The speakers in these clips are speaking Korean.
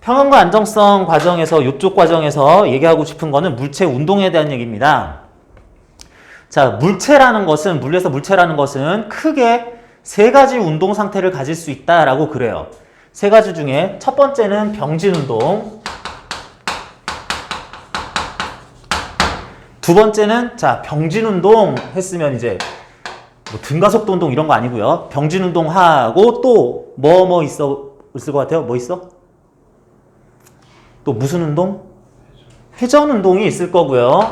평형과 안정성 과정에서 이쪽 과정에서 얘기하고 싶은 거는 물체 운동에 대한 얘기입니다. 자, 물리에서 물체라는 것은 크게 세 가지 운동 상태를 가질 수 있다라고 그래요. 세 가지 중에 첫 번째는 병진 운동. 두 번째는 자, 병진 운동 했으면 이제 뭐 등가속도 운동 이런 거 아니고요. 병진 운동 하고 또 뭐 있을 것 같아요? 뭐 있어? 또 무슨 운동? 회전 운동이 있을 거고요.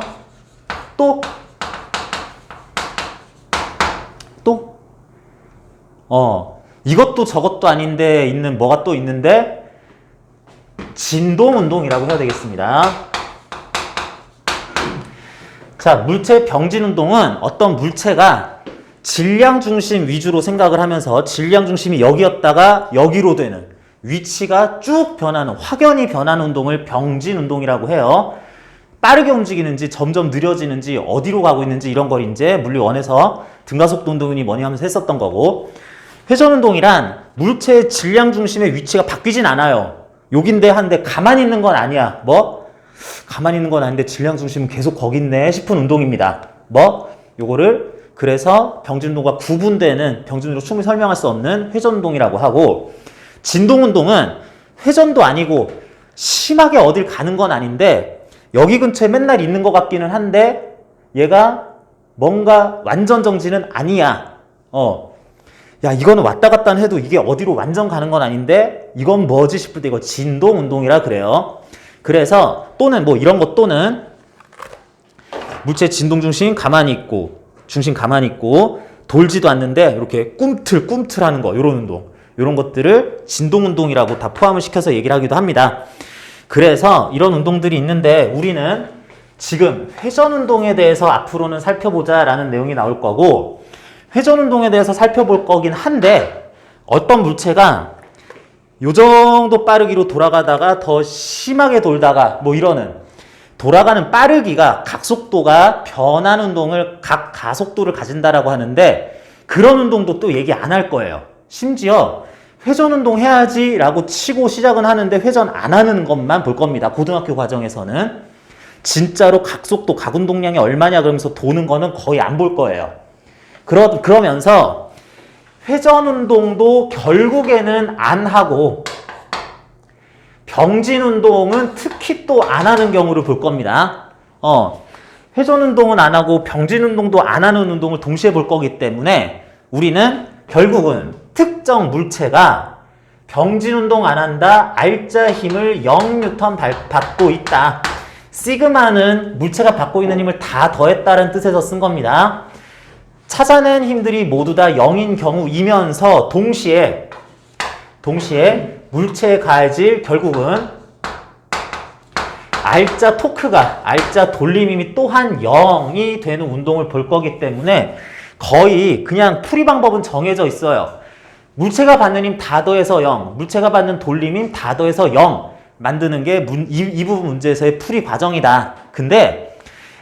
또 이것도 저것도 아닌데 있는 뭐가 또 있는데 진동 운동이라고 해야 되겠습니다. 자, 물체 병진 운동은 어떤 물체가 질량 중심 위주로 생각을 하면서 질량 중심이 여기였다가 여기로 되는 위치가 쭉 변하는, 확연히 변하는 운동을 병진 운동이라고 해요. 빠르게 움직이는지 점점 느려지는지 어디로 가고 있는지 이런 걸 이제 물리 1에서 등가속도 운동이니 뭐니 하면서 했었던 거고, 회전 운동이란 물체의 질량 중심의 위치가 바뀌진 않아요. 여긴데 한데 가만히 있는 건 아니야. 뭐? 가만히 있는 건 아닌데 질량 중심은 계속 거기 있네 싶은 운동입니다. 요거를 그래서 병진 운동과 구분되는, 병진 운동으로 충분히 설명할 수 없는 회전 운동이라고 하고, 진동 운동은 회전도 아니고 심하게 어딜 가는 건 아닌데 여기 근처에 맨날 있는 것 같기는 한데 얘가 뭔가 완전 정지는 아니야. 야, 이거는 왔다 갔다 해도 이게 어디로 완전 가는 건 아닌데 이건 뭐지 싶을 때 이거 진동 운동이라 그래요. 그래서 또는 뭐 이런 것, 또는 물체 진동 중심 가만히 있고 중심 가만히 있고 돌지도 않는데 이렇게 꿈틀 하는 거, 이런 운동, 이런 것들을 진동 운동이라고 다 포함을 시켜서 얘기를 하기도 합니다. 그래서 이런 운동들이 있는데 우리는 지금 회전 운동에 대해서 앞으로는 살펴보자라는 내용이 나올 거고, 회전 운동에 대해서 살펴볼 거긴 한데 어떤 물체가 요 정도 빠르기로 돌아가다가 더 심하게 돌다가 뭐 이러는, 돌아가는 빠르기가 각속도가 변하는 운동을 각 가속도를 가진다라고 하는데 그런 운동도 또 얘기 안 할 거예요. 심지어 회전 운동 해야지 라고 치고 시작은 하는데 회전 안 하는 것만 볼 겁니다. 고등학교 과정에서는 진짜로 각속도, 각운동량이 얼마냐 그러면서 도는 거는 거의 안 볼 거예요. 그러면서 회전 운동도 결국에는 안 하고 병진 운동은 특히 또 안 하는 경우를 볼 겁니다. 회전 운동은 안 하고 병진 운동도 안 하는 운동을 동시에 볼 거기 때문에 우리는 결국은 특정 물체가 병진 운동 안 한다, 알짜 힘을 0N 받고 있다. 시그마는 물체가 받고 있는 힘을 다 더했다는 뜻에서 쓴 겁니다. 찾아낸 힘들이 모두 다 0인 경우이면서 동시에 물체에 가해질 결국은 알짜 토크가, 알짜 돌림 힘이 또한 0이 되는 운동을 볼 거기 때문에 거의 그냥 풀이 방법은 정해져 있어요. 물체가 받는 힘 다 더해서 0, 물체가 받는 돌림 힘 다 더해서 0 만드는 게 이 부분 문제에서의 풀이 과정이다. 근데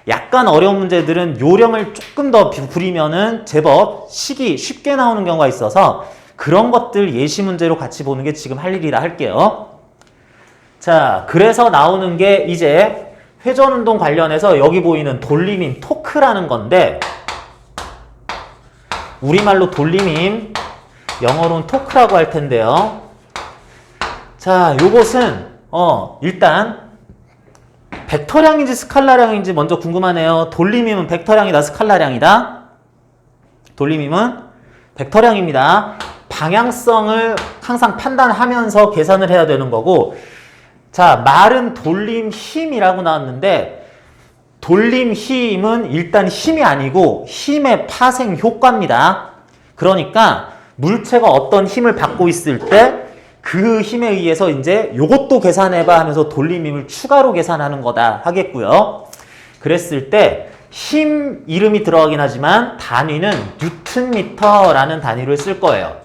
약간 어려운 문제들은 요령을 조금 더 부리면은 제법 식이 쉽게 나오는 경우가 있어서 그런 것들 예시 문제로 같이 보는 게 지금 할 일이라 할게요. 자, 그래서 나오는 게 이제 회전 운동 관련해서 여기 보이는 돌림힘, 토크라는 건데 우리말로 돌림힘, 영어로는 토크라고 할 텐데요. 자, 요것은 일단 벡터량인지 스칼라량인지 먼저 궁금하네요. 돌림힘은 벡터량이다, 스칼라량이다? 돌림힘은 벡터량입니다. 방향성을 항상 판단하면서 계산을 해야 되는 거고, 자, 말은 돌림 힘이라고 나왔는데 돌림 힘은 일단 힘이 아니고 힘의 파생 효과입니다. 그러니까 물체가 어떤 힘을 받고 있을 때 그 힘에 의해서 이제 요것도 계산해봐 하면서 돌림 힘을 추가로 계산하는 거다 하겠고요. 그랬을 때 힘 이름이 들어가긴 하지만 단위는 뉴턴미터라는 단위를 쓸 거예요.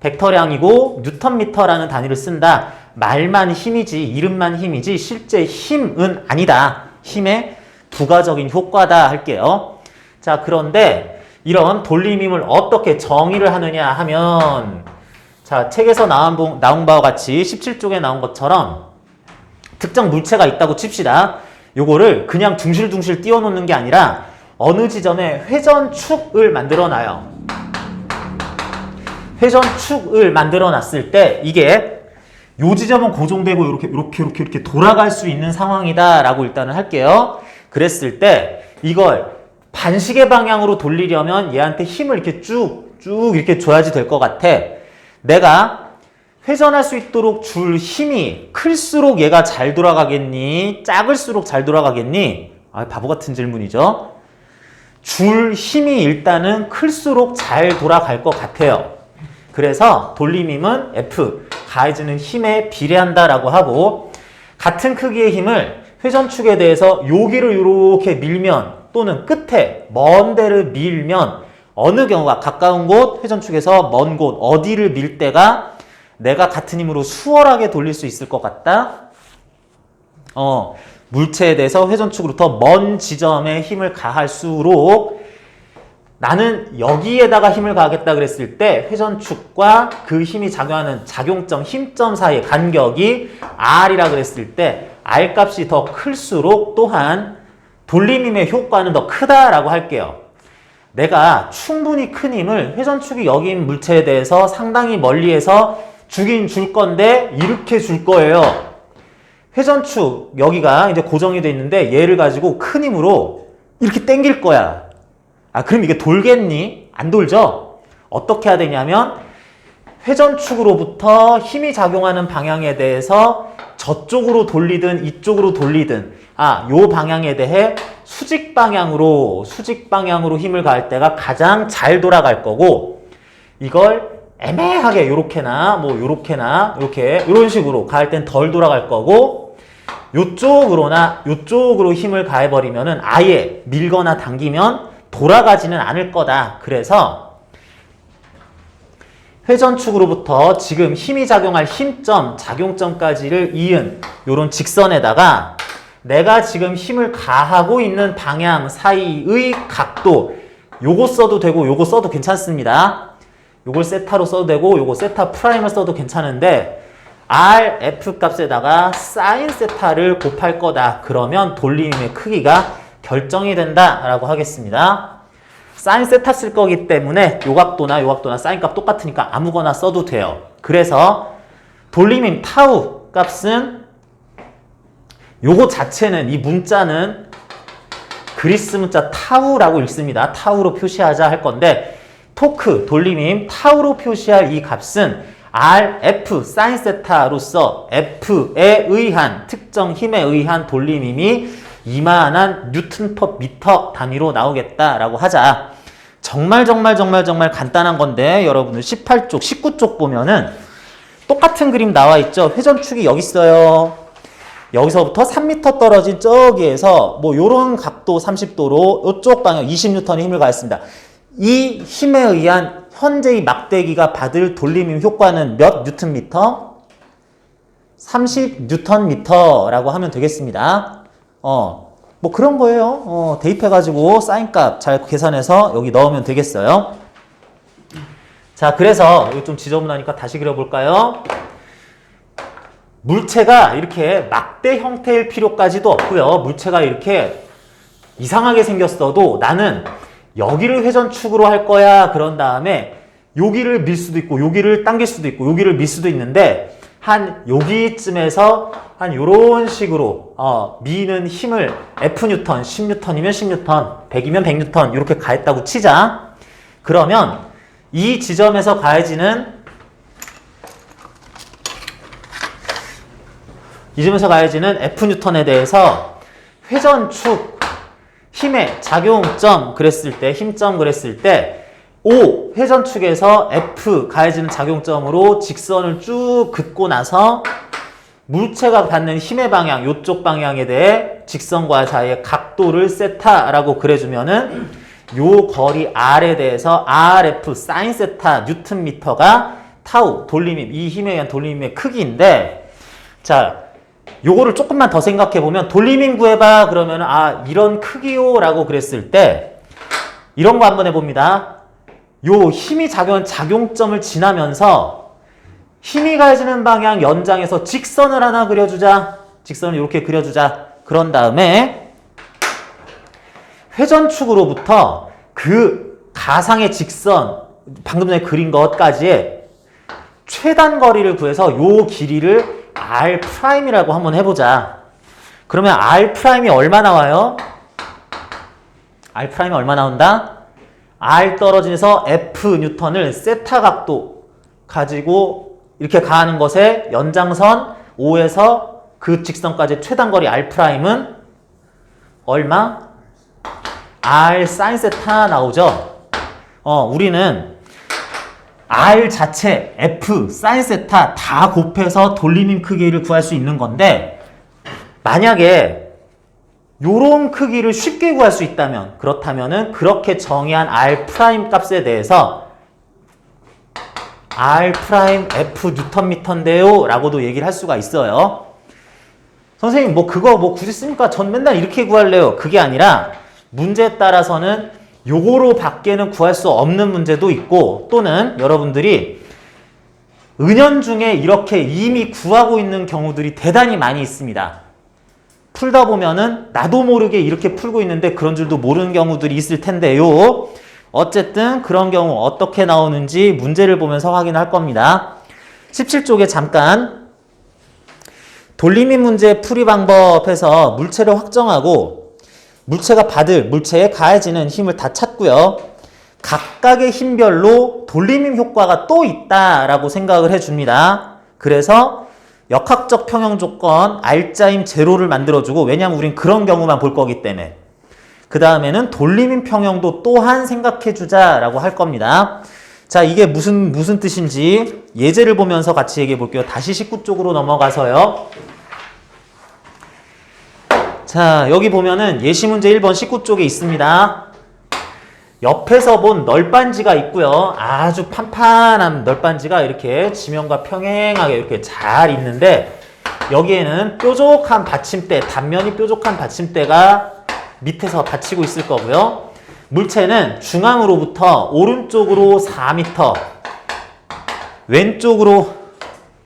벡터량이고 뉴턴미터라는 단위를 쓴다. 말만 힘이지, 이름만 힘이지 실제 힘은 아니다. 힘의 부가적인 효과다 할게요. 자, 그런데 이런 돌림힘을 어떻게 정의를 하느냐 하면, 자, 책에서 나온 바와 같이 17쪽에 나온 것처럼 특정 물체가 있다고 칩시다. 요거를 그냥 둥실둥실 띄워놓는 게 아니라 어느 지점에 회전축을 만들어놔요. 회전축을 만들어놨을 때 이게 요 지점은 고정되고 이렇게 돌아갈 수 있는 상황이다 라고 일단은 할게요. 그랬을 때 이걸 반시계 방향으로 돌리려면 얘한테 힘을 이렇게 쭉 이렇게 줘야지 될 것 같아. 내가 회전할 수 있도록 줄 힘이 클수록 얘가 잘 돌아가겠니? 작을수록 잘 돌아가겠니? 아, 바보 같은 질문이죠. 줄 힘이 일단은 클수록 잘 돌아갈 것 같아요. 그래서 돌림힘은 F, 가해지는 힘에 비례한다라고 하고, 같은 크기의 힘을 회전축에 대해서 여기를 이렇게 밀면 또는 끝에 먼 데를 밀면 어느 경우가 가까운 곳, 회전축에서 먼 곳, 어디를 밀 때가 내가 같은 힘으로 수월하게 돌릴 수 있을 것 같다? 물체에 대해서 회전축으로 더 먼 지점에 힘을 가할수록 나는 여기에다가 힘을 가하겠다 그랬을 때 회전축과 그 힘이 작용하는 작용점, 힘점 사이의 간격이 R이라 그랬을 때 R 값이 더 클수록 또한 돌림힘의 효과는 더 크다라고 할게요. 내가 충분히 큰 힘을 회전축이 여기인 물체에 대해서 상당히 멀리에서 주긴 줄 건데 이렇게 줄 거예요. 회전축 여기가 이제 고정이 돼 있는데 얘를 가지고 큰 힘으로 이렇게 당길 거야. 아, 그럼 이게 돌겠니? 안 돌죠? 어떻게 해야 되냐면 회전축으로부터 힘이 작용하는 방향에 대해서 저쪽으로 돌리든 이쪽으로 돌리든 요 방향에 대해 수직 방향으로 힘을 가할 때가 가장 잘 돌아갈 거고, 이걸 애매하게 요렇게나 뭐 요렇게나 요렇게 이런 식으로 가할 땐 덜 돌아갈 거고, 요쪽으로나 요쪽으로 힘을 가해버리면은 아예 밀거나 당기면 돌아가지는 않을 거다. 그래서 회전축으로부터 지금 힘이 작용할 힘점, 작용점까지를 이은 요런 직선에다가 내가 지금 힘을 가하고 있는 방향 사이의 각도, 요거 써도 되고 요거 써도 괜찮습니다. 요걸 세타로 써도 되고 요거 세타 프라임을 써도 괜찮은데 R, F 값에다가 사인 세타를 곱할 거다. 그러면 돌림의 크기가 결정이 된다 라고 하겠습니다. 사인 세타 쓸 거기 때문에 요 각도나 사인 값 똑같으니까 아무거나 써도 돼요. 그래서 돌림힘 타우 값은 요거 자체는, 이 문자는 그리스 문자 타우라고 읽습니다. 타우로 표시하자 할 건데, 토크, 돌림힘 타우로 표시할 이 값은 R, F, 사인 세타로서 F에 의한, 특정 힘에 의한 돌림힘이 이만한 뉴턴 퍼 미터 단위로 나오겠다라고 하자. 정말 간단한 건데 여러분들 18쪽, 19쪽 보면은 똑같은 그림 나와 있죠. 회전축이 여기 있어요. 여기서부터 3m 떨어진 저기에서 뭐 요런 각도 30도로 요쪽 방향 20N의 힘을 가했습니다. 이 힘에 의한 현재의 막대기가 받을 돌림힘 효과는 몇 뉴턴미터? 30Nm라고 하면 되겠습니다. 뭐 그런 거예요. 대입해가지고 사인값 잘 계산해서 여기 넣으면 되겠어요. 자, 그래서 이거 좀 지저분하니까 다시 그려볼까요? 물체가 이렇게 막대 형태일 필요까지도 없고요. 물체가 이렇게 이상하게 생겼어도 나는 여기를 회전축으로 할 거야. 그런 다음에 여기를 밀 수도 있고 여기를 당길 수도 있고 여기를 밀 수도 있는데 한 여기쯤에서 한 요런 식으로 미는 힘을 F뉴턴, 10N이면 10N, 100이면 100N 이렇게 가했다고 치자. 그러면 이 지점에서 가해지는 F뉴턴에 대해서 회전축 힘의 작용점 그랬을 때, 힘점 그랬을 때 O 회전축에서 F 가해지는 작용점으로 직선을 쭉 긋고 나서 물체가 받는 힘의 방향, 요쪽 방향에 대해 직선과 사이의 각도를 세타라고 그려주면은 요 거리 R에 대해서 RF 사인 세타 뉴턴미터가 타우 돌림힘, 이 힘에 의한 돌림힘의 크기인데, 자, 요거를 조금만 더 생각해 보면 돌림힘 구해봐 그러면 이런 크기요 라고 그랬을 때 이런 거 한번 해봅니다. 요 힘이 작용한 작용점을 지나면서 힘이 가해지는 방향 연장에서 직선을 하나 그려주자. 직선을 이렇게 그려주자. 그런 다음에 회전축으로부터 그 가상의 직선, 방금 전에 그린 것까지의 최단 거리를 구해서 요 길이를 R'이라고 한번 해보자. 그러면 R'이 얼마 나와요? R'이 얼마 나온다? R 떨어지면서 F 뉴턴을 세타 각도 가지고 이렇게 가는 것의 연장선 O에서 그 직선까지 최단 거리 R'은 얼마? R sin 세타 나오죠? 우리는 R 자체, F, sin 세타 다 곱해서 돌림임 크기를 구할 수 있는 건데 만약에 요런 크기를 쉽게 구할 수 있다면 그렇다면은 그렇게 정의한 R' 값에 대해서 R' F 뉴턴미터인데요 라고도 얘기를 할 수가 있어요. 선생님 그거 굳이 씁니까? 전 맨날 이렇게 구할래요. 그게 아니라 문제에 따라서는 요거로 밖에는 구할 수 없는 문제도 있고 또는 여러분들이 은연중에 이렇게 이미 구하고 있는 경우들이 대단히 많이 있습니다. 풀다 보면은 나도 모르게 이렇게 풀고 있는데 그런 줄도 모르는 경우들이 있을 텐데요. 어쨌든 그런 경우 어떻게 나오는지 문제를 보면서 확인할 겁니다. 17쪽에 잠깐 돌림임 문제 풀이 방법에서 물체를 확정하고 물체가 받을 물체에 가해지는 힘을 다 찾고요. 각각의 힘별로 돌림임 효과가 또 있다라고 생각을 해줍니다. 그래서 역학적 평형 조건 R자임 제로를 만들어주고 왜냐면 우린 그런 경우만 볼 거기 때문에 그 다음에는 돌림임 평형도 또한 생각해주자라고 할 겁니다. 자, 이게 무슨 뜻인지 예제를 보면서 같이 얘기해 볼게요. 다시 19쪽으로 넘어가서요. 자, 여기 보면은 예시문제 1번 19쪽에 있습니다. 옆에서 본 널빤지가 있고요. 아주 판판한 널빤지가 이렇게 지면과 평행하게 이렇게 잘 있는데 여기에는 뾰족한 받침대, 단면이 뾰족한 받침대가 밑에서 받치고 있을 거고요. 물체는 중앙으로부터 오른쪽으로 4m, 왼쪽으로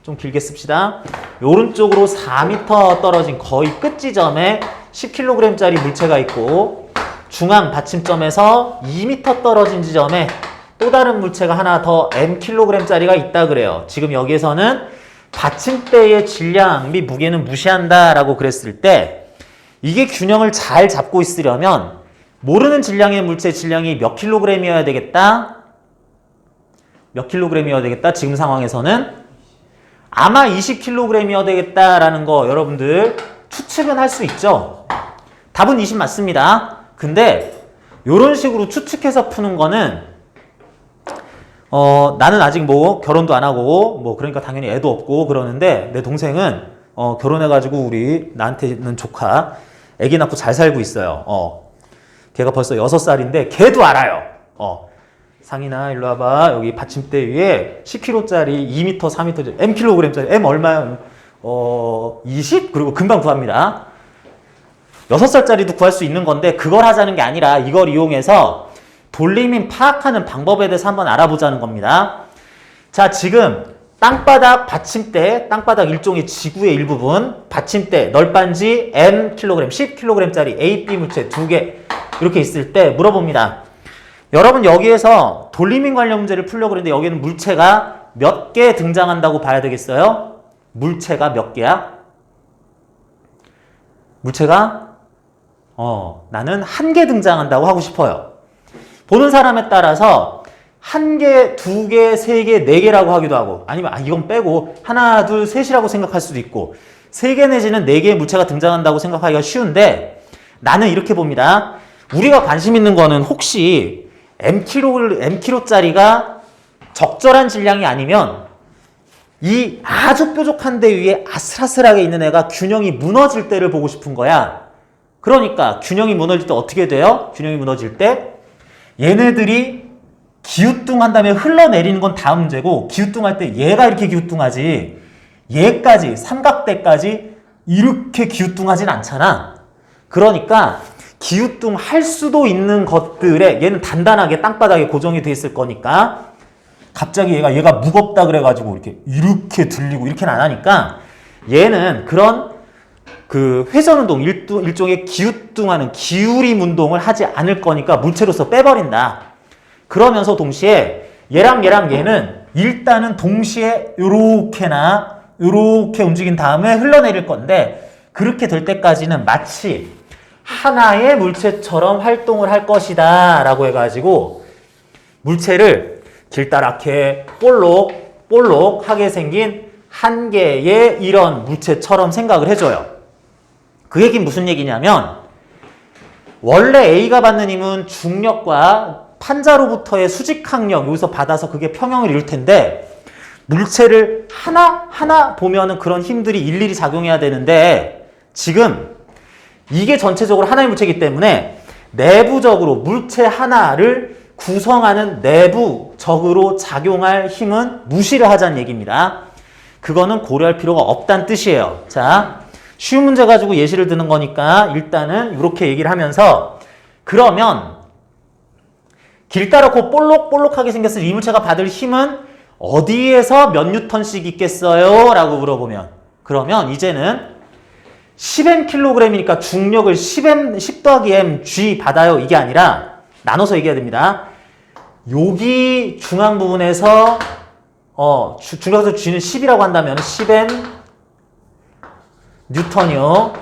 좀 길게 씁시다. 오른쪽으로 4m 떨어진 거의 끝 지점에 10kg짜리 물체가 있고 중앙 받침점에서 2m 떨어진 지점에 또 다른 물체가 하나 더 mkg짜리가 있다 그래요. 지금 여기에서는 받침대의 질량 및 무게는 무시한다라고 그랬을 때 이게 균형을 잘 잡고 있으려면 모르는 질량의 물체의 질량이 몇 킬로그램이어야 되겠다? 몇 킬로그램이어야 되겠다? 지금 상황에서는 아마 20kg이어야 되겠다라는 거 여러분들 추측은 할 수 있죠? 답은 20 맞습니다. 근데 이런 식으로 추측해서 푸는 거는 나는 아직 결혼도 안 하고 그러니까 당연히 애도 없고 그러는데 내 동생은 결혼해가지고 우리 나한테는 조카 애기 낳고 잘 살고 있어요. 걔가 벌써 6살인데 걔도 알아요. 상인아 일로 와봐. 여기 받침대 위에 10kg짜리 2m, 4m, mkg짜리 m 얼마야? 20? 그리고 금방 구합니다. 6살짜리도 구할 수 있는 건데 그걸 하자는 게 아니라 이걸 이용해서 돌림임 파악하는 방법에 대해서 한번 알아보자는 겁니다. 자, 지금 땅바닥 받침대, 땅바닥 일종의 지구의 일부분, 받침대, 널빤지 mkg, 10kg짜리 A, B 물체 2개 이렇게 있을 때 물어봅니다. 여러분 여기에서 돌림임 관련 문제를 풀려고 그러는데 여기는 물체가 몇 개 등장한다고 봐야 되겠어요? 물체가 몇 개야? 물체가 나는 1개 등장한다고 하고 싶어요. 보는 사람에 따라서 1개, 2개, 3개, 4개라고 하기도 하고 아니면 이건 빼고 하나, 둘, 셋이라고 생각할 수도 있고 3개 내지는 4개의 물체가 등장한다고 생각하기가 쉬운데 나는 이렇게 봅니다. 우리가 관심 있는 거는 혹시 mkg짜리가 적절한 질량이 아니면 이 아주 뾰족한 데 위에 아슬아슬하게 있는 애가 균형이 무너질 때를 보고 싶은 거야. 그러니까 균형이 무너질 때 어떻게 돼요? 균형이 무너질 때 얘네들이 기우뚱한 다음에 흘러내리는 건 다음 문제고 기우뚱할 때 얘가 이렇게 기우뚱하지 얘까지 삼각대까지 이렇게 기우뚱하진 않잖아. 그러니까 기우뚱할 수도 있는 것들에 얘는 단단하게 땅바닥에 고정이 돼 있을 거니까 갑자기 얘가 무겁다 그래가지고 이렇게 들리고 이렇게는 안 하니까 얘는 그런 그 회전운동, 일종의 기우뚱하는 기울임 운동을 하지 않을 거니까 물체로서 빼버린다. 그러면서 동시에 얘랑 얘는 일단은 동시에 요렇게 움직인 다음에 흘러내릴 건데 그렇게 될 때까지는 마치 하나의 물체처럼 활동을 할 것이다 라고 해가지고 물체를 길다랗게 볼록하게 생긴 한 개의 이런 물체처럼 생각을 해줘요. 그 얘기는 무슨 얘기냐면 원래 A가 받는 힘은 중력과 판자로부터의 수직항력 여기서 받아서 그게 평형을 이룰 텐데 물체를 하나하나 보면은 그런 힘들이 일일이 작용해야 되는데 지금 이게 전체적으로 하나의 물체이기 때문에 내부적으로 물체 하나를 구성하는 내부적으로 작용할 힘은 무시를 하자는 얘기입니다. 그거는 고려할 필요가 없다는 뜻이에요. 자, 쉬운 문제 가지고 예시를 드는 거니까 일단은 이렇게 얘기를 하면서 그러면 길다랗고 볼록하게 생겼을 이 물체가 받을 힘은 어디에서 몇 뉴턴씩 있겠어요? 라고 물어보면 그러면 이제는 10mkg이니까 중력을 10 더하기 mg 받아요. 이게 아니라 나눠서 얘기해야 됩니다. 여기 중앙 부분에서 중력에서 g는 10이라고 한다면 10m 뉴턴이요.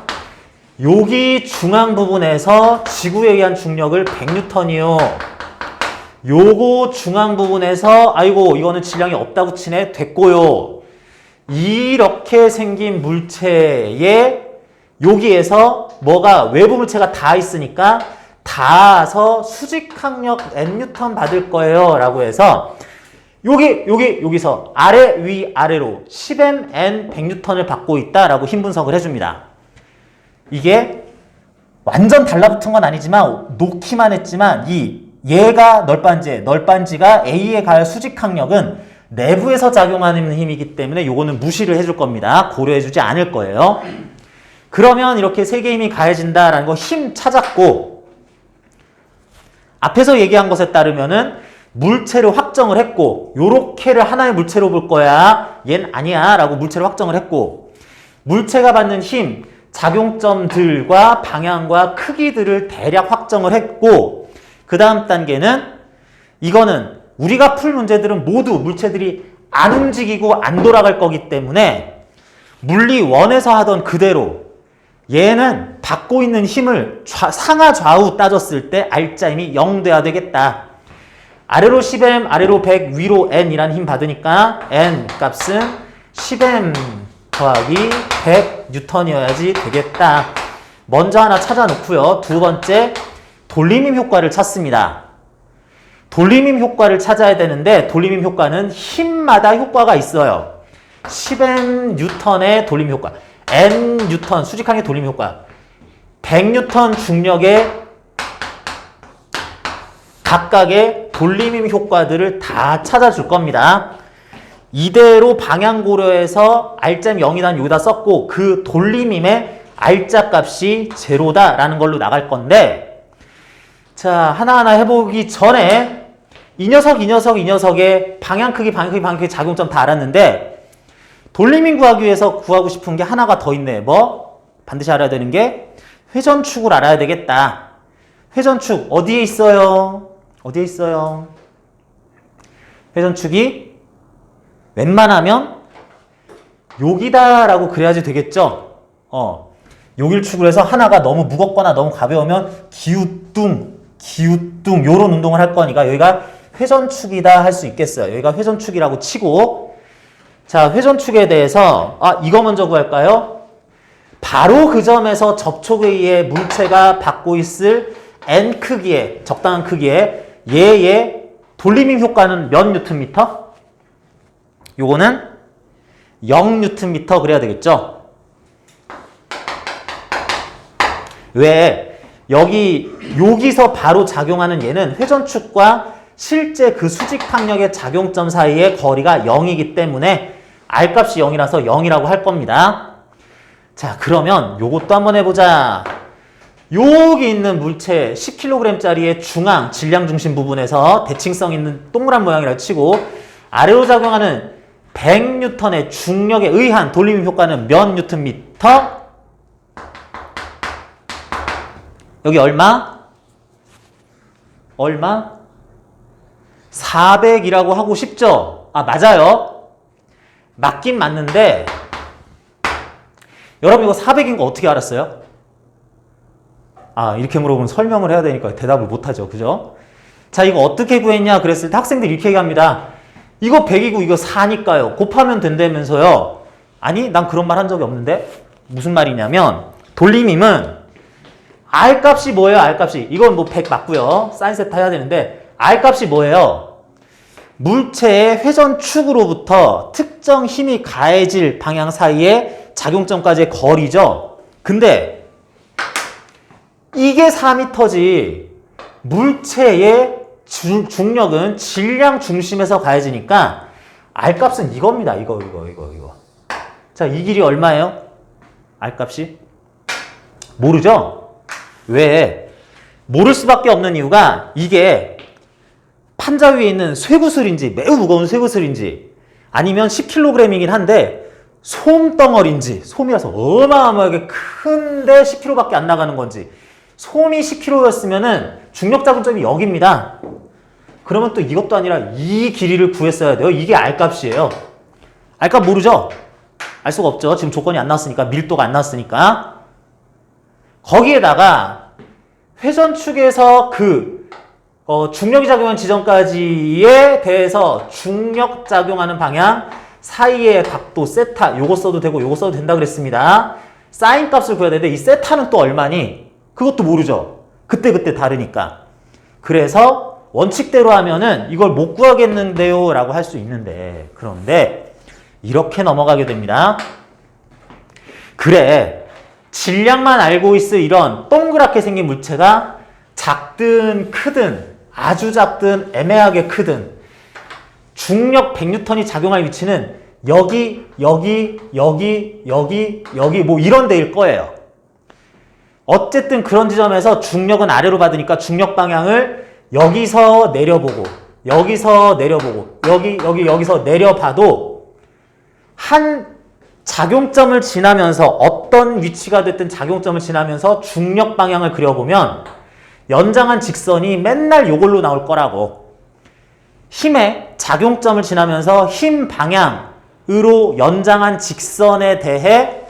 여기 중앙 부분에서 지구에 의한 중력을 100뉴턴이요. 요거 중앙 부분에서 아이고 이거는 질량이 없다고 치네 됐고요. 이렇게 생긴 물체에 여기에서 뭐가 외부 물체가 다 있으니까 닿아서 수직항력 n뉴턴 받을 거예요 라고 해서 여기서 아래 위 아래로 10m n 100뉴턴을 받고 있다 라고 힘 분석을 해줍니다. 이게 완전 달라붙은 건 아니지만 놓기만 했지만 얘가 널빤지가 A에 가할 수직항력은 내부에서 작용하는 힘이기 때문에 요거는 무시를 해줄 겁니다. 고려해주지 않을 거예요. 그러면 이렇게 세 개의 힘이 가해진다라는 거 힘 찾았고 앞에서 얘기한 것에 따르면은 물체를 확정을 했고 요렇게를 하나의 물체로 볼 거야. 얜 아니야 라고 물체를 확정을 했고 물체가 받는 힘, 작용점들과 방향과 크기들을 대략 확정을 했고 그 다음 단계는 이거는 우리가 풀 문제들은 모두 물체들이 안 움직이고 안 돌아갈 거기 때문에 물리 1에서 하던 그대로 얘는 받고 있는 힘을 상하 좌우 따졌을 때 알짜 힘이 0 돼야 되겠다. 아래로 10m, 아래로 100, 위로 n이라는 힘 받으니까 n 값은 10m 더하기 100 뉴턴이어야지 되겠다. 먼저 하나 찾아놓고요. 두 번째 돌림힘 효과를 찾습니다. 돌림힘 효과를 찾아야 되는데 돌림힘 효과는 힘마다 효과가 있어요. 10m 뉴턴의 돌림 효과, n 뉴턴 수직항의 돌림 효과, 100뉴턴 중력의 각각의 돌림힘 효과들을 다 찾아줄 겁니다. 이대로 방향 고려해서 알짜 0이란 여기다 썼고 그 돌림힘의 알짜 값이 제로다라는 걸로 나갈 건데 자 하나하나 해보기 전에 이 녀석의 방향 크기 작용점 다 알았는데 돌림힘 구하기 위해서 구하고 싶은 게 하나가 더 있네. 뭐? 반드시 알아야 되는 게 회전축을 알아야 되겠다. 회전축 어디에 있어요? 어디에 있어요? 회전축이 웬만하면 여기다라고 그래야지 되겠죠? 여길 축으로 해서 하나가 너무 무겁거나 너무 가벼우면 기우뚱 요런 운동을 할 거니까 여기가 회전축이다 할 수 있겠어요. 여기가 회전축이라고 치고 자 회전축에 대해서 이거 먼저 구할까요? 바로 그 점에서 접촉에 의해 물체가 받고 있을 n 크기의 적당한 크기의 얘의 돌림힘 효과는 몇 뉴턴미터? 요거는 0 뉴턴미터 그래야 되겠죠? 왜? 여기서 바로 작용하는 얘는 회전축과 실제 그 수직항력의 작용점 사이의 거리가 0이기 때문에 R값이 0이라서 0이라고 할 겁니다. 자, 그러면 요것도 한번 해보자. 여기 있는 물체 10kg짜리의 중앙, 질량 중심 부분에서 대칭성 있는 동그란 모양이라고 치고 아래로 작용하는 100뉴턴의 중력에 의한 돌림힘 효과는 몇 뉴턴미터? 여기 얼마? 얼마? 400이라고 하고 싶죠? 아, 맞아요. 맞긴 맞는데 여러분 이거 400인 거 어떻게 알았어요? 아, 이렇게 물어보면 설명을 해야 되니까 대답을 못하죠. 그죠? 자, 이거 어떻게 구했냐 그랬을 때 학생들이 이렇게 얘기합니다. 이거 100이고 이거 4니까요. 곱하면 된다면서요. 아니, 난 그런 말 한 적이 없는데. 무슨 말이냐면 돌림임은 R값이 뭐예요? R값이. 이건 뭐 100 맞고요. 사인 세타 해야 되는데 R값이 뭐예요? 물체의 회전축으로부터 특정 힘이 가해질 방향 사이의 작용점까지의 거리죠. 근데 이게 4m지 물체의 중력은 질량 중심에서 가해지니까 R값은 이겁니다. 이거. 자, 이 길이 얼마예요? R값이? 모르죠? 왜? 모를 수밖에 없는 이유가 이게 판자 위에 있는 쇠구슬인지 매우 무거운 쇠구슬인지 아니면 10kg이긴 한데 솜덩어리인지 솜이라서 어마어마하게 큰데 10kg밖에 안 나가는 건지 솜이 10kg였으면은 중력 작용점이 여기입니다. 그러면 또 이것도 아니라 이 길이를 구했어야 돼요. 이게 R값이에요. R값 모르죠? 알 수가 없죠. 지금 조건이 안 나왔으니까 밀도가 안 나왔으니까 거기에다가 회전축에서 중력이 작용한 지점까지에 대해서 중력 작용하는 방향 사이의 각도 세타 요거 써도 되고 요거 써도 된다 그랬습니다. 사인 값을 구해야 되는데 이 세타는 또 얼마니? 그것도 모르죠. 그때 다르니까. 그래서 원칙대로 하면은 이걸 못 구하겠는데요 라고 할 수 있는데 그런데 이렇게 넘어가게 됩니다. 그래, 질량만 알고 있을 이런 동그랗게 생긴 물체가 작든 크든 아주 작든 애매하게 크든 중력 100N이 작용할 위치는 여기 뭐 이런 데일 거예요. 어쨌든 그런 지점에서 중력은 아래로 받으니까 중력 방향을 여기서 내려보고 여기서 내려봐도 한 작용점을 지나면서 어떤 위치가 됐든 작용점을 지나면서 중력 방향을 그려보면 연장한 직선이 맨날 요걸로 나올 거라고. 힘의 작용점을 지나면서 힘 방향으로 연장한 직선에 대해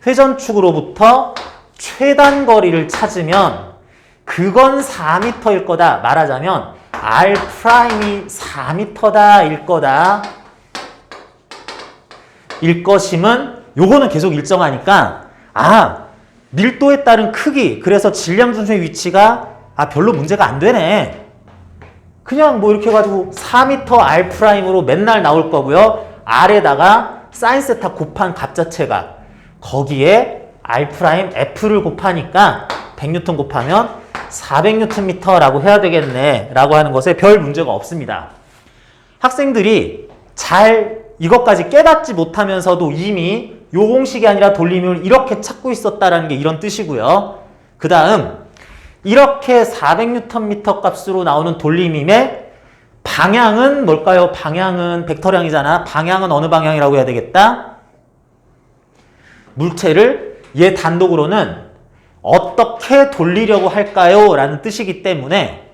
회전축으로부터 최단 거리를 찾으면 그건 4m일 거다. 말하자면 R'이 4m다 일 거다. 일 것임은 요거는 계속 일정하니까 밀도에 따른 크기 그래서 질량 중심의 위치가 별로 문제가 안 되네. 그냥 뭐 이렇게 해가지고 4m R'으로 맨날 나올 거고요. R에다가 사인 세타 곱한 값 자체가 거기에 R'F를 곱하니까 100N 곱하면 400Nm라고 해야 되겠네 라고 하는 것에 별 문제가 없습니다. 학생들이 잘 이것까지 깨닫지 못하면서도 이미 요 공식이 아니라 돌림을 이렇게 찾고 있었다라는 게 이런 뜻이고요. 그 다음 이렇게 400Nm 값으로 나오는 돌림임의 방향은 뭘까요? 방향은 벡터량이잖아. 방향은 어느 방향이라고 해야 되겠다? 물체를 얘 단독으로는 어떻게 돌리려고 할까요? 라는 뜻이기 때문에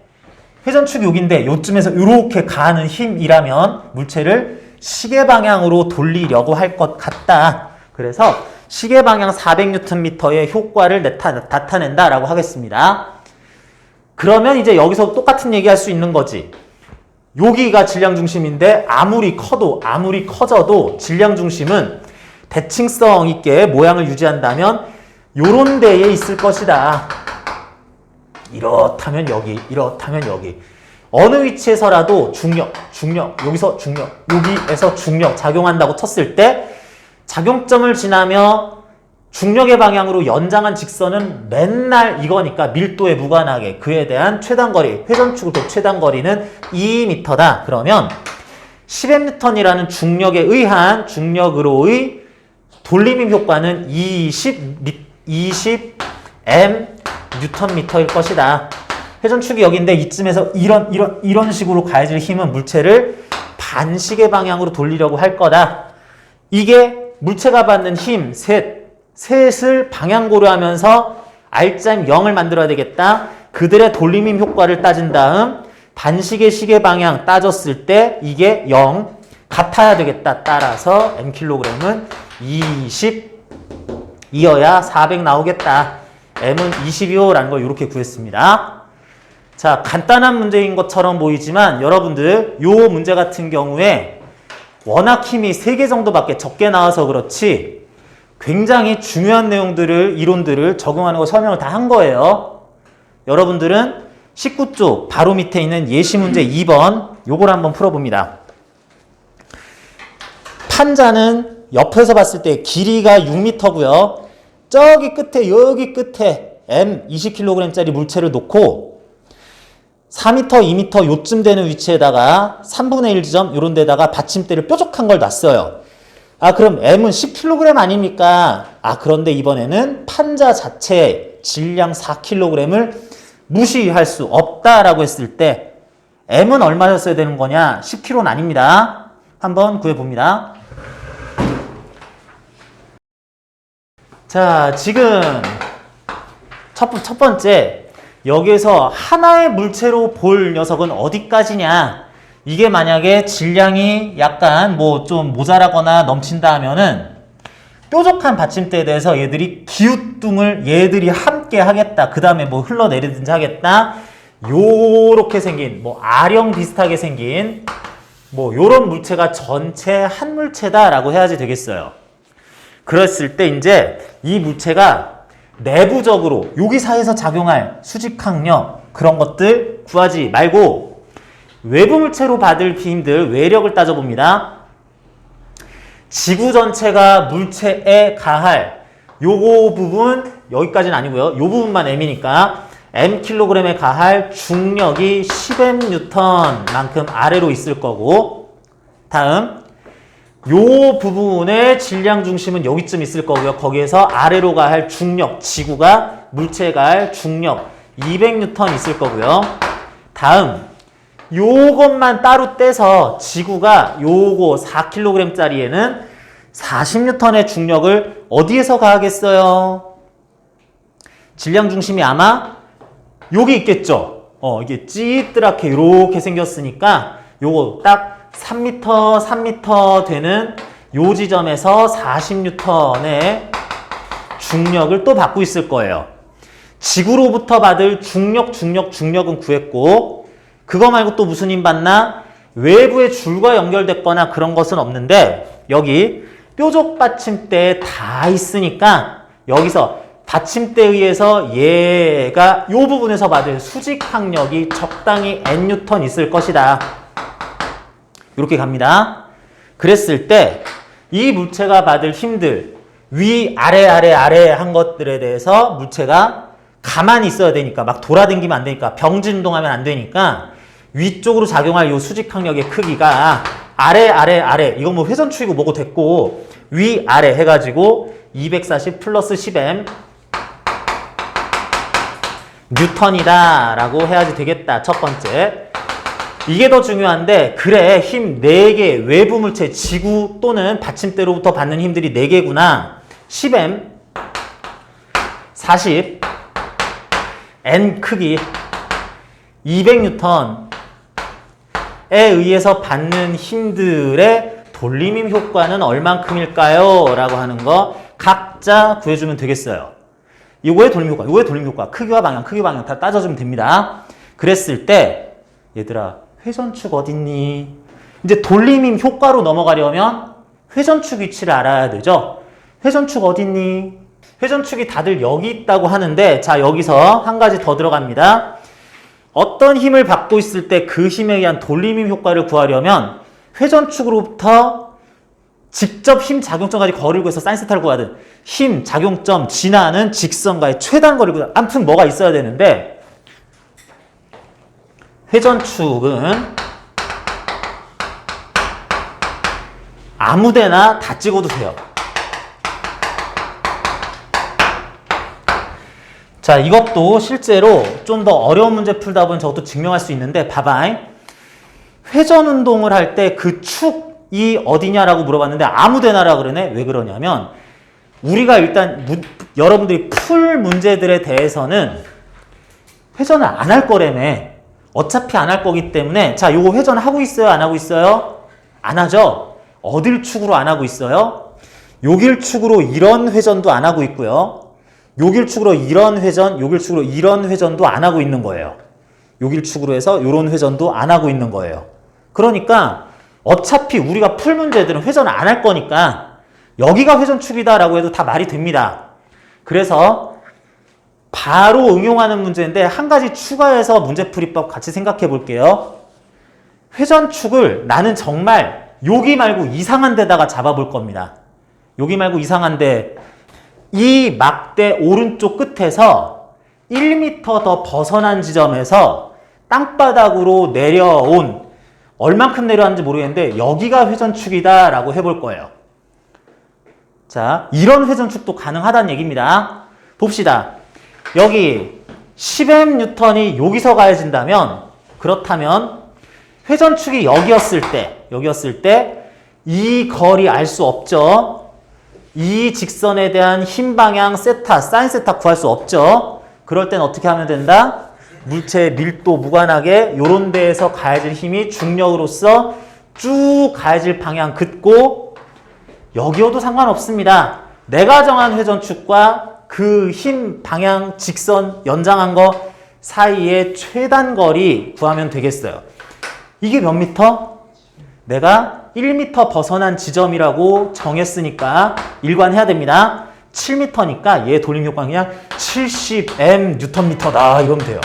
회전축이 여기인데 요쯤에서 이렇게 가는 힘이라면 물체를 시계 방향으로 돌리려고 할 것 같다. 그래서 시계 방향 400Nm의 효과를 나타낸다라고 하겠습니다. 그러면 이제 여기서 똑같은 얘기 할 수 있는 거지. 여기가 질량 중심인데 아무리 커져도 질량 중심은 대칭성 있게 모양을 유지한다면 요런 데에 있을 것이다. 이렇다면 여기. 어느 위치에서라도 중력, 여기서 중력, 여기에서 중력 작용한다고 쳤을 때 작용점을 지나며 중력의 방향으로 연장한 직선은 맨날 이거니까 밀도에 무관하게 그에 대한 최단거리, 회전축으로 최단거리는 2m다. 그러면 10m이라는 중력에 의한 중력으로의 돌림임 효과는 20Nm일 것이다. 회전축이 여기인데 이쯤에서 이런 식으로 가해질 힘은 물체를 반시계 방향으로 돌리려고 할 거다. 이게 물체가 받는 힘 셋을 방향 고려하면서 R자 0을 만들어야 되겠다. 그들의 돌림힘 효과를 따진 다음 반시계 시계 방향 따졌을 때 이게 0 같아야 되겠다. 따라서 mkg은 20이어야 400 나오겠다. m은 20이요라는 걸 이렇게 구했습니다. 자, 간단한 문제인 것처럼 보이지만 여러분들 요 문제 같은 경우에 워낙 힘이 3개 정도밖에 적게 나와서 그렇지 굉장히 중요한 내용들을 이론들을 적용하는 거 설명을 다 한 거예요. 여러분들은 19쪽 바로 밑에 있는 예시 문제 2번 요걸 한번 풀어봅니다. 판자는 옆에서 봤을 때 길이가 6m고요. 저기 끝에 여기 끝에 M 20kg짜리 물체를 놓고 4m, 2m 요쯤 되는 위치에다가 3분의 1 지점 이런 데다가 받침대를 뾰족한 걸 놨어요. 아, 그럼 M은 10kg 아닙니까? 아, 그런데 이번에는 판자 자체 질량 4kg을 무시할 수 없다라고 했을 때 M은 얼마였어야 되는 거냐? 10kg는 아닙니다. 한번 구해봅니다. 자, 지금 첫 번째 여기에서 하나의 물체로 볼 녀석은 어디까지냐? 이게 만약에 질량이 약간 뭐 좀 모자라거나 넘친다 하면은 뾰족한 받침대에 대해서 얘들이 기우뚱을 얘들이 함께 하겠다. 그 다음에 뭐 흘러내리든지 하겠다. 요렇게 생긴 뭐 R형 비슷하게 생긴 뭐 요런 물체가 전체 한 물체다라고 해야지 되겠어요. 그랬을 때 이제 이 물체가 내부적으로 여기 사이에서 작용할 수직항력 그런 것들 구하지 말고 외부 물체로 받을 힘들 외력을 따져봅니다. 지구 전체가 물체에 가할 요거 부분 여기까지는 아니고요. 요 부분만 m이니까 mkg에 가할 중력이 10m 만큼 아래로 있을 거고 다음 요 부분의 질량 중심은 여기쯤 있을 거고요. 거기에서 아래로 가할 중력, 지구가 물체에 가할 중력 200N 있을 거고요. 다음 요것만 따로 떼서 지구가 요거 4kg짜리에는 40N의 중력을 어디에서 가하겠어요? 질량 중심이 아마 여기 있겠죠. 이게 찌드랗게 이렇게 생겼으니까 요거 딱 3m 되는 요 지점에서 40N의 중력을 또 받고 있을 거예요. 지구로부터 받을 중력은 구했고 그거 말고 또 무슨 힘 받나? 외부의 줄과 연결됐거나 그런 것은 없는데 여기 뾰족 받침대에 다 있으니까 여기서 받침대에 의해서 얘가 요 부분에서 받을 수직 항력이 적당히 N 있을 것이다. 이렇게 갑니다. 그랬을 때 이 물체가 받을 힘들 위, 아래 한 것들에 대해서 물체가 가만히 있어야 되니까 막 돌아다니면 안 되니까 병진운동하면 안 되니까 위쪽으로 작용할 요 수직항력의 크기가 아래 이건 뭐 회전축이고 뭐고 됐고 위, 아래 해가지고 240 플러스 10m 뉴턴이다 라고 해야지 되겠다. 첫 번째. 이게 더 중요한데 그래 힘 4개 외부 물체 지구 또는 받침대로부터 받는 힘들이 4개구나. 10m 40 N 크기 200N에 의해서 받는 힘들의 돌림힘 효과는 얼만큼일까요? 라고 하는 거 각자 구해주면 되겠어요. 이거의 돌림 효과, 이거의 돌림 효과, 크기와 방향 다 따져주면 됩니다. 그랬을 때 얘들아 회전축 어딨니? 이제 돌림힘 효과로 넘어가려면 회전축 위치를 알아야 되죠. 회전축 어딨니? 회전축이 다들 여기 있다고 하는데 자 여기서 한 가지 더 들어갑니다. 어떤 힘을 받고 있을 때 그 힘에 의한 돌림힘 효과를 구하려면 회전축으로부터 직접 힘 작용점까지 거리를 구해서 사인세타를 구하든 힘 작용점 지나는 직선과의 최단 거리를 구하든 아무튼 뭐가 있어야 되는데 회전축은 아무데나 다 찍어도 돼요. 자, 이것도 실제로 좀 더 어려운 문제 풀다 보면 저것도 증명할 수 있는데 봐봐. 회전 운동을 할 때 그 축이 어디냐라고 물어봤는데 아무데나라 그러네. 왜 그러냐면 우리가 일단 여러분들이 풀 문제들에 대해서는 회전을 안 할 거라며. 어차피 안 할 거기 때문에 자, 요거 회전하고 있어요? 안 하고 있어요? 안 하죠? 어딜 축으로 안 하고 있어요? 요길 축으로 이런 회전도 안 하고 있고요. 요길 축으로 이런 회전, 요길 축으로 이런 회전도 안 하고 있는 거예요. 요길 축으로 해서 요런 회전도 안 하고 있는 거예요. 그러니까 어차피 우리가 풀 문제들은 회전을 안 할 거니까 여기가 회전축이다라고 해도 다 말이 됩니다. 그래서 바로 응용하는 문제인데 한 가지 추가해서 문제풀이법 같이 생각해 볼게요. 회전축을 나는 정말 여기 말고 이상한 데다가 잡아볼 겁니다. 여기 말고 이상한 데, 이 막대 오른쪽 끝에서 1m 더 벗어난 지점에서 땅바닥으로 내려온, 얼만큼 내려왔는지 모르겠는데 여기가 회전축이다 라고 해볼 거예요. 자, 이런 회전축도 가능하다는 얘기입니다. 봅시다. 여기 10mN이 여기서 가해진다면, 그렇다면 회전축이 여기였을 때 이 거리 알 수 없죠. 이 직선에 대한 힘 방향 세타, 사인 세타 구할 수 없죠. 그럴 땐 어떻게 하면 된다? 물체의 밀도 무관하게 요런 데에서 가해질 힘이 중력으로서 쭉 가해질 방향 긋고, 여기여도 상관없습니다. 내가 정한 회전축과 그 힘 방향 직선 연장한 거 사이의 최단 거리 구하면 되겠어요. 이게 몇 미터? 내가 1m 벗어난 지점이라고 정했으니까 일관해야 됩니다. 7m니까 얘 돌림 효과는 그냥 70m Nm다 이러면 돼요.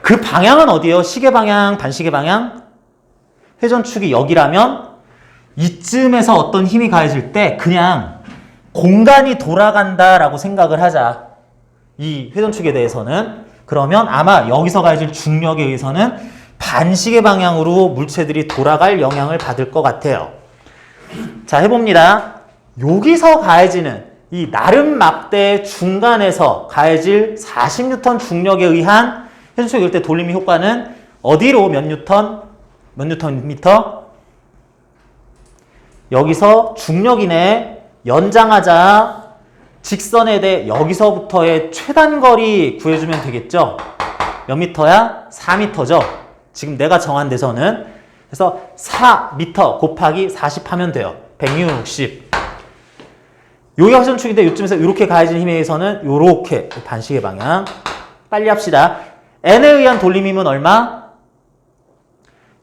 그 방향은 어디예요? 시계 방향, 반시계 방향? 회전축이 여기라면 이쯤에서 어떤 힘이 가해질 때 그냥 공간이 돌아간다라고 생각을 하자. 이 회전축에 대해서는. 그러면 아마 여기서 가해질 중력에 의해서는 반시계 방향으로 물체들이 돌아갈 영향을 받을 것 같아요. 자, 해봅니다. 여기서 가해지는 이 나름 막대 중간에서 가해질 40N 중력에 의한 회전축일 때 돌림의 효과는 어디로 몇 뉴턴? 몇 뉴턴미터? 여기서 중력이네. 연장하자. 직선에 대해 여기서부터의 최단거리 구해주면 되겠죠? 몇 미터야? 4미터죠? 지금 내가 정한 데서는. 그래서 4미터 곱하기 40 하면 돼요. 160. 여기가 회전축인데 이쯤에서 이렇게 가해진 힘에 의해서는 이렇게 반시계 방향. 빨리 합시다. n에 의한 돌림힘은 얼마?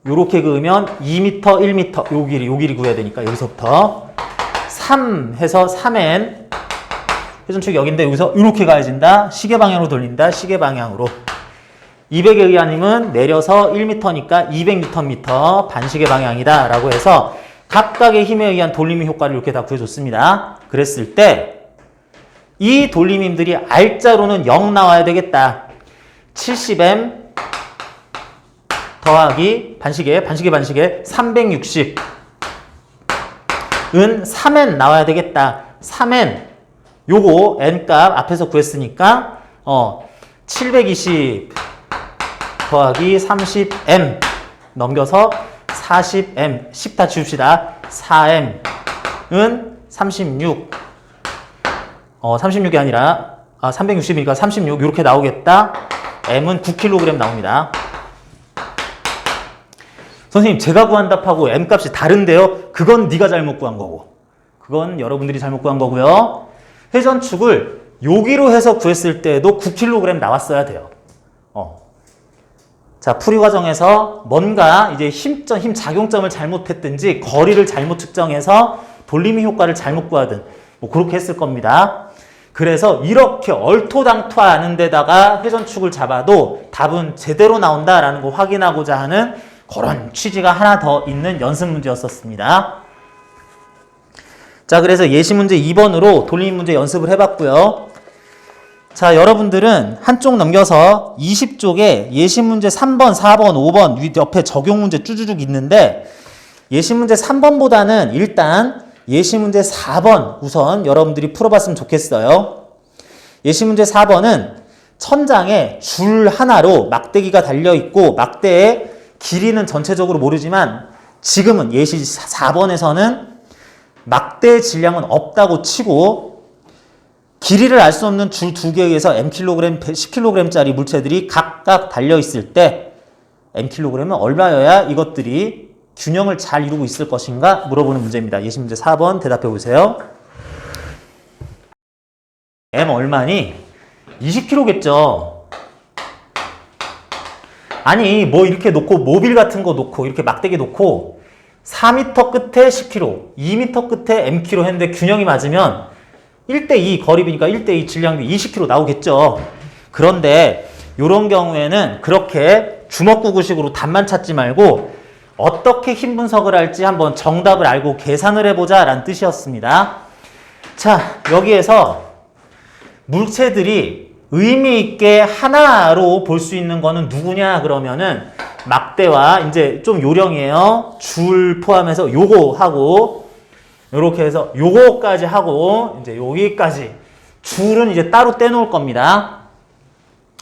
요렇게 그으면 2m, 1m 요 길이 구해야 되니까 여기서부터 3 해서 3n 회전축이 여기인데 여기서 이렇게 가해진다. 시계 방향으로 돌린다. 시계 방향으로. 200에 의한 힘은 내려서 1m니까 200Nm 반시계 방향이다 라고 해서 각각의 힘에 의한 돌림힘 효과를 이렇게 다 구해줬습니다. 그랬을 때 이 돌림힘들이 R자로는 0 나와야 되겠다. 70m 더하기 반시계 360은 3n 나와야 되겠다. 3n 요거 n값 앞에서 구했으니까 720 더하기 30m 넘겨서 40m 10 다 지웁시다. 4m은 36 36이 아니라 360이니까 36 이렇게 나오겠다. m은 9kg 나옵니다. 선생님 제가 구한 답하고 m값이 다른데요? 그건 네가 잘못 구한 거고 그건 여러분들이 잘못 구한 거고요. 회전축을 여기로 해서 구했을 때에도 9kg 나왔어야 돼요. 자, 풀이 과정에서 뭔가 이제 힘 작용점을 잘못했든지 거리를 잘못 측정해서 돌림의 효과를 잘못 구하든 뭐 그렇게 했을 겁니다. 그래서 이렇게 얼토당토하는 데다가 회전축을 잡아도 답은 제대로 나온다라는 거 확인하고자 하는 그런 취지가 하나 더 있는 연습 문제였었습니다. 자, 그래서 예시 문제 2번으로 돌림 문제 연습을 해봤고요. 자, 여러분들은 한쪽 넘겨서 20쪽에 예시 문제 3번, 4번, 5번 옆에 적용 문제 쭈쭈쭉 있는데 예시 문제 3번보다는 일단 예시 문제 4번 우선 여러분들이 풀어봤으면 좋겠어요. 예시 문제 4번은 천장에 줄 하나로 막대기가 달려있고 막대의 길이는 전체적으로 모르지만 지금은 예시 4번에서는 막대의 질량은 없다고 치고 길이를 알 수 없는 줄 두 개에 의해서 mkg, 10kg짜리 물체들이 각각 달려있을 때 mkg은 얼마여야 이것들이 균형을 잘 이루고 있을 것인가 물어보는 문제입니다. 예시 문제 4번 대답해 보세요. m 얼마니? 20kg겠죠. 아니 뭐 이렇게 놓고 모빌 같은 거 놓고 이렇게 막대기 놓고 4m 끝에 10kg, 2m 끝에 mkg 했는데 균형이 맞으면 1대2 거리비니까 1대2 질량비 20kg 나오겠죠. 그런데 이런 경우에는 그렇게 주먹구구식으로 답만 찾지 말고 어떻게 힘 분석을 할지 한번 정답을 알고 계산을 해보자 라는 뜻이었습니다. 자, 여기에서 물체들이 의미 있게 하나로 볼 수 있는 거는 누구냐 그러면은 막대와 이제 좀 요령이에요. 줄 포함해서 요거 하고 요렇게 해서 요거까지 하고 이제 여기까지 줄은 이제 따로 떼놓을 겁니다.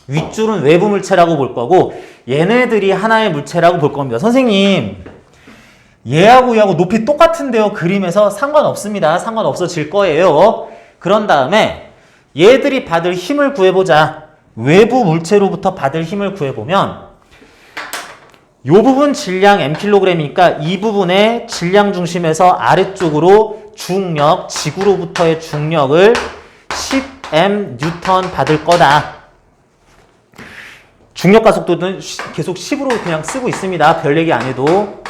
윗줄은 외부 물체라고 볼 거고 얘네들이 하나의 물체라고 볼 겁니다. 선생님 얘하고 얘하고 높이 똑같은데요. 그림에서 상관없습니다. 상관없어질 거예요. 그런 다음에 얘들이 받을 힘을 구해보자. 외부 물체로부터 받을 힘을 구해보면 이 부분 질량 mkg이니까 이 부분의 질량 중심에서 아래쪽으로 중력, 지구로부터의 중력을 10m 뉴턴 받을 거다. 중력 가속도는 계속 10으로 그냥 쓰고 있습니다. 별 얘기 안 해도.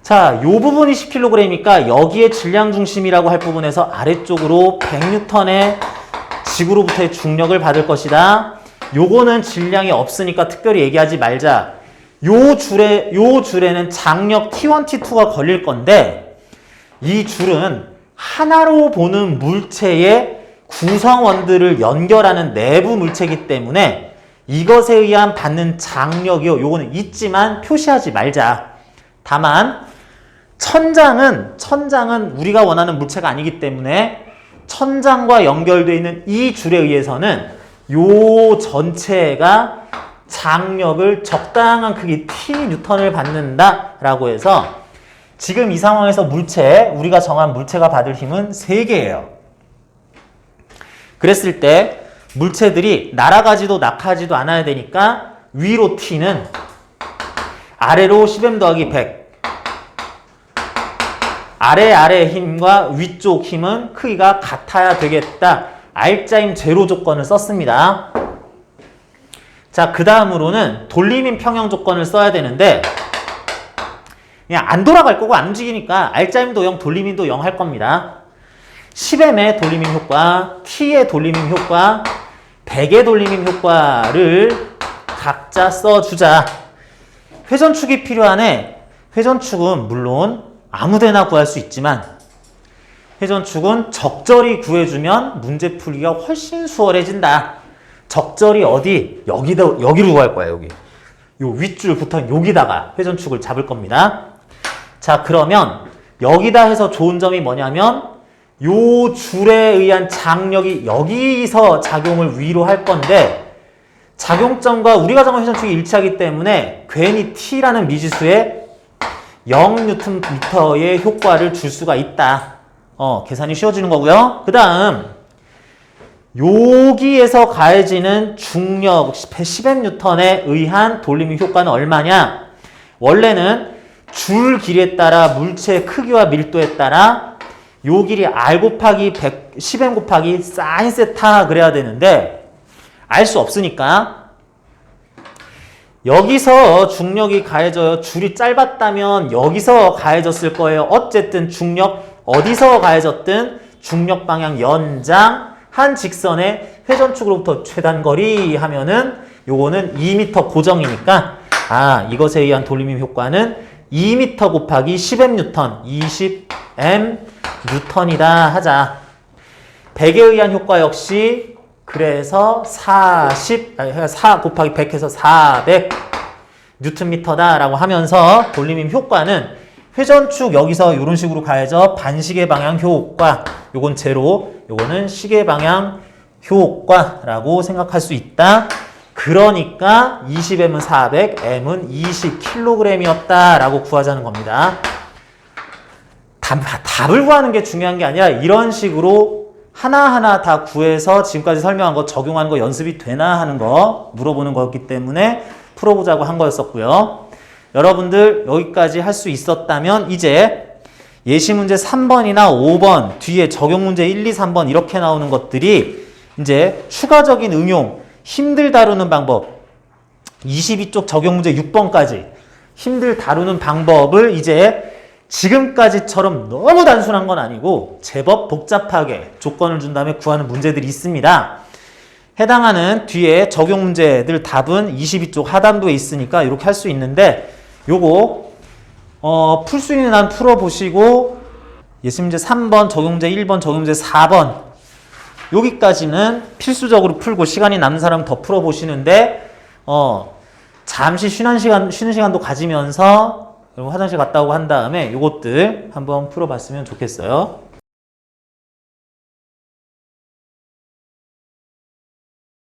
자, 요 부분이 10kg이니까 여기에 질량 중심이라고 할 부분에서 아래쪽으로 100N의 지구로부터의 중력을 받을 것이다. 요거는 질량이 없으니까 특별히 얘기하지 말자. 요 줄에는 장력 T1, T2가 걸릴 건데 이 줄은 하나로 보는 물체의 구성원들을 연결하는 내부 물체이기 때문에 이것에 의한 받는 장력이요. 요거는 있지만 표시하지 말자. 다만 천장은 우리가 원하는 물체가 아니기 때문에 천장과 연결되어 있는 이 줄에 의해서는 요 전체가 장력을 적당한 크기 T 뉴턴을 받는다라고 해서 지금 이 상황에서 우리가 정한 물체가 받을 힘은 3개예요. 그랬을 때 물체들이 날아가지도 낙하지도 않아야 되니까 위로 T는 아래로 10m 더하기 100 아래 힘과 위쪽 힘은 크기가 같아야 되겠다. 알짜임 제로 조건을 썼습니다. 자, 그 다음으로는 돌림인 평형 조건을 써야 되는데 그냥 안 돌아갈 거고 안 움직이니까 알짜임도 0, 돌림인도 0 할 겁니다. 10m의 돌림인 효과, T의 돌림인 효과, 100의 돌림인 효과를 각자 써주자. 회전축이 필요하네. 회전축은 물론 아무데나 구할 수 있지만 회전축은 적절히 구해주면 문제 풀기가 훨씬 수월해진다. 적절히 어디? 여기로 구할 거야, 여기. 요 윗줄 붙은 여기다가 회전축을 잡을 겁니다. 자, 그러면 여기다 해서 좋은 점이 뭐냐면 요 줄에 의한 장력이 여기서 작용을 위로 할 건데 작용점과 우리가 정한 회전축이 일치하기 때문에 괜히 T라는 미지수에 0Nm의 효과를 줄 수가 있다. 계산이 쉬워지는 거고요. 그 다음 여기에서 가해지는 중력 10mN에 의한 돌림의 효과는 얼마냐? 원래는 줄 길이에 따라 물체의 크기와 밀도에 따라 요 길이 R 곱하기 10M 곱하기 사인 세타 그래야 되는데 알 수 없으니까 여기서 중력이 가해져요. 줄이 짧았다면 여기서 가해졌을 거예요. 어쨌든 중력 어디서 가해졌든 중력 방향 연장 한 직선의 회전축으로부터 최단거리 하면은 요거는 2m 고정이니까 이것에 의한 돌림힘 효과는 2m 곱하기 10m 뉴턴 20m 뉴턴이다 하자. 100에 의한 효과 역시 그래서 4 곱하기 100 해서 400 뉴턴미터다 라고 하면서 돌림힘 효과는 회전축 여기서 이런 식으로 가해져 반시계 방향 효과 요건 제로 요거는 시계 방향 효과라고 생각할 수 있다. 그러니까 20M은 400, M은 20kg이었다 라고 구하자는 겁니다. 답을 구하는 게 중요한 게 아니라 이런 식으로 하나하나 다 구해서 지금까지 설명한 거 적용하는 거 연습이 되나 하는 거 물어보는 거였기 때문에 풀어보자고 한 거였었고요. 여러분들 여기까지 할 수 있었다면 이제 예시 문제 3번이나 5번 뒤에 적용 문제 1, 2, 3번 이렇게 나오는 것들이 이제 추가적인 응용, 힘들 다루는 방법 22쪽 적용 문제 6번까지 힘들 다루는 방법을 이제 지금까지처럼 너무 단순한 건 아니고 제법 복잡하게 조건을 준 다음에 구하는 문제들이 있습니다. 해당하는 뒤에 적용 문제들 답은 22쪽 하단부에 있으니까 이렇게 할 수 있는데 요거 풀 수 있는 한 풀어보시고 예시 문제 3번, 적용 문제 1번, 적용 문제 4번 여기까지는 필수적으로 풀고 시간이 남는 사람 더 풀어보시는데 잠시 쉬는 시간도 가지면서 화장실 갔다 오고 한 다음에 요것들 한번 풀어봤으면 좋겠어요.